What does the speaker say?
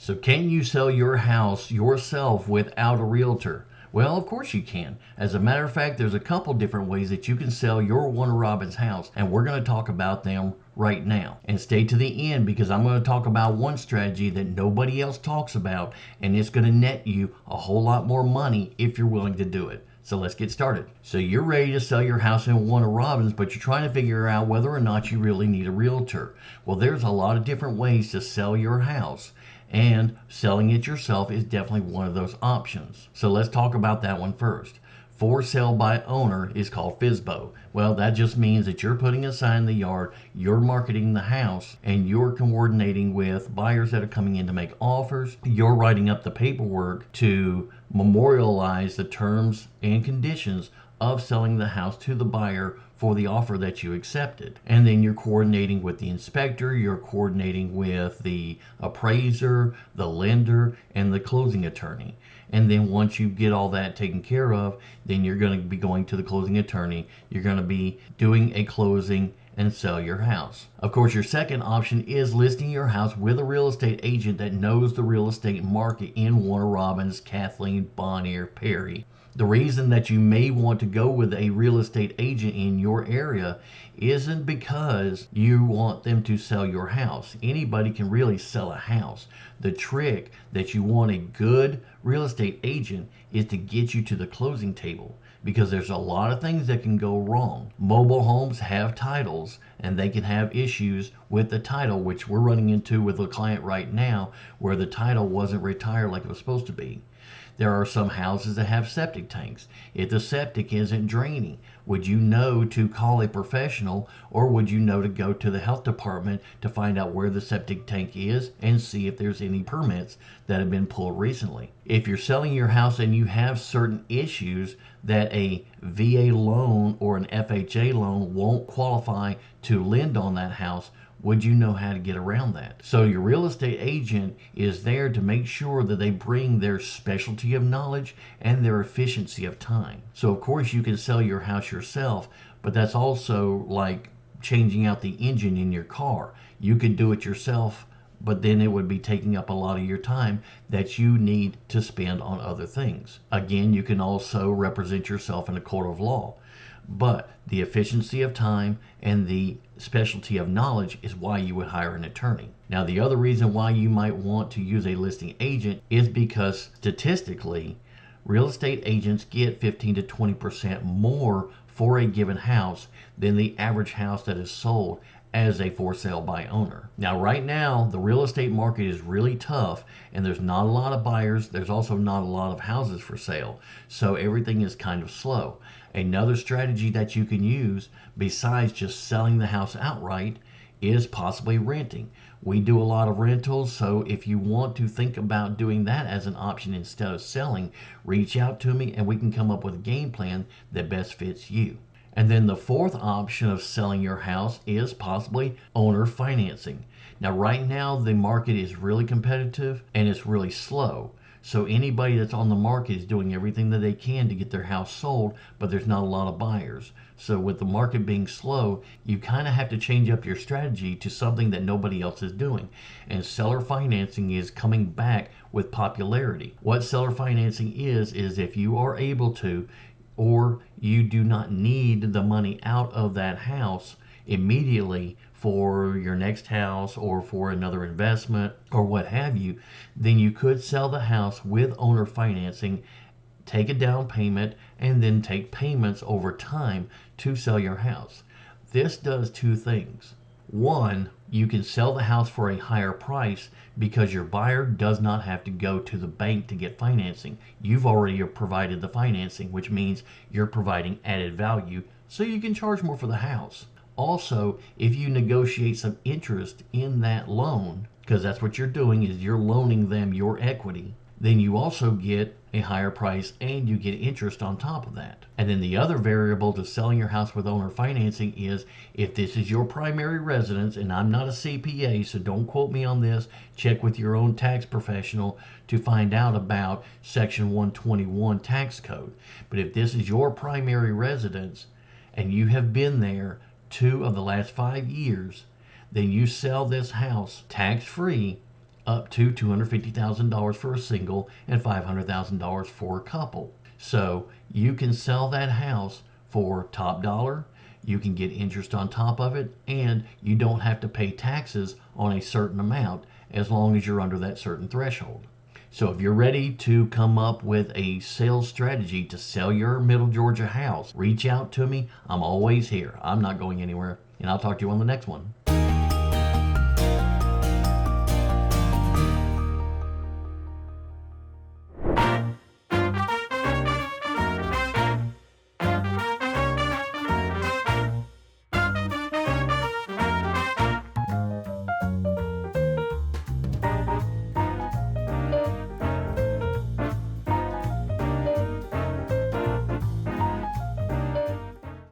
So can you sell your house yourself without a realtor? Well, of course you can. As a matter of fact, there's a couple different ways that you can sell your Warner Robins house, and we're going to talk about them right now. And stay to the end because I'm going to talk about one strategy that nobody else talks about, and it's going to net you a whole lot more money if you're willing to do it. So let's get started. So you're ready to sell your house in Warner Robins, but you're trying to figure out whether or not you really need a realtor. Well, there's a lot of different ways to sell your house, and selling it yourself is definitely one of those options. So let's talk about that one first. For sale by owner is called FSBO. Well, that just means that you're putting a sign in the yard, you're marketing the house, and you're coordinating with buyers that are coming in to make offers. You're writing up the paperwork to memorialize the terms and conditions of selling the house to the buyer for the offer that you accepted. And then you're coordinating with the inspector, you're coordinating with the appraiser, the lender, and the closing attorney. And then once you get all that taken care of, then you're going to be going to the closing attorney. You're going to be doing a closing and sell your house. Of course, your second option is listing your house with a real estate agent that knows the real estate market in Warner Robins, Kathleen, Bonnier, Perry. The reason that you may want to go with a real estate agent in your area isn't because you want them to sell your house. Anybody can really sell a house. The trick that you want a good real estate agent is to get you to the closing table, because there's a lot of things that can go wrong. Mobile homes have titles and they can have issues with the title, which we're running into with a client right now where the title wasn't retired like it was supposed to be. There are some houses that have septic tanks. If the septic isn't draining, would you know to call a professional, or would you know to go to the health department to find out where the septic tank is and see if there's any permits that have been pulled recently? If you're selling your house and you have certain issues that a VA loan or an FHA loan won't qualify to lend on that house, would you know how to get around that? So your real estate agent is there to make sure that they bring their specialty of knowledge and their efficiency of time. So of course you can sell your house yourself, but that's also like changing out the engine in your car. You could do it yourself, but then it would be taking up a lot of your time that you need to spend on other things. Again, you can also represent yourself in a court of law. But the efficiency of time and the specialty of knowledge is why you would hire an attorney. Now, the other reason why you might want to use a listing agent is because statistically, real estate agents get 15 to 20% more for a given house than the average house that is sold as a for sale by owner. Now, right now, the real estate market is really tough and there's not a lot of buyers. There's also not a lot of houses for sale. So everything is kind of slow. Another strategy that you can use besides just selling the house outright is possibly renting. We do a lot of rentals, so if you want to think about doing that as an option instead of selling, reach out to me and we can come up with a game plan that best fits you. And then the fourth option of selling your house is possibly owner financing. Now, right now, the market is really competitive and it's really slow. So anybody that's on the market is doing everything that they can to get their house sold, but there's not a lot of buyers. So with the market being slow, you kind of have to change up your strategy to something that nobody else is doing. And seller financing is coming back with popularity. What seller financing is if you are able to, or you do not need the money out of that house immediately for your next house or for another investment or what have you, then you could sell the house with owner financing, take a down payment, and then take payments over time to sell your house. This does two things. One, you can sell the house for a higher price because your buyer does not have to go to the bank to get financing. You've already provided the financing, which means you're providing added value, so you can charge more for the house. Also, if you negotiate some interest in that loan, because that's what you're doing, is you're loaning them your equity, then you also get a higher price and you get interest on top of that. And then the other variable to selling your house with owner financing is if this is your primary residence, and I'm not a CPA, so don't quote me on this, check with your own tax professional to find out about Section 121 tax code. But if this is your primary residence and you have been there 2 of the last 5 years, then you sell this house tax-free up to $250,000 for a single and $500,000 for a couple. So you can sell that house for top dollar. You can get interest on top of it, and you don't have to pay taxes on a certain amount as long as you're under that certain threshold. So if you're ready to come up with a sales strategy to sell your Middle Georgia house, reach out to me. I'm always here. I'm not going anywhere, and I'll talk to you on the next one.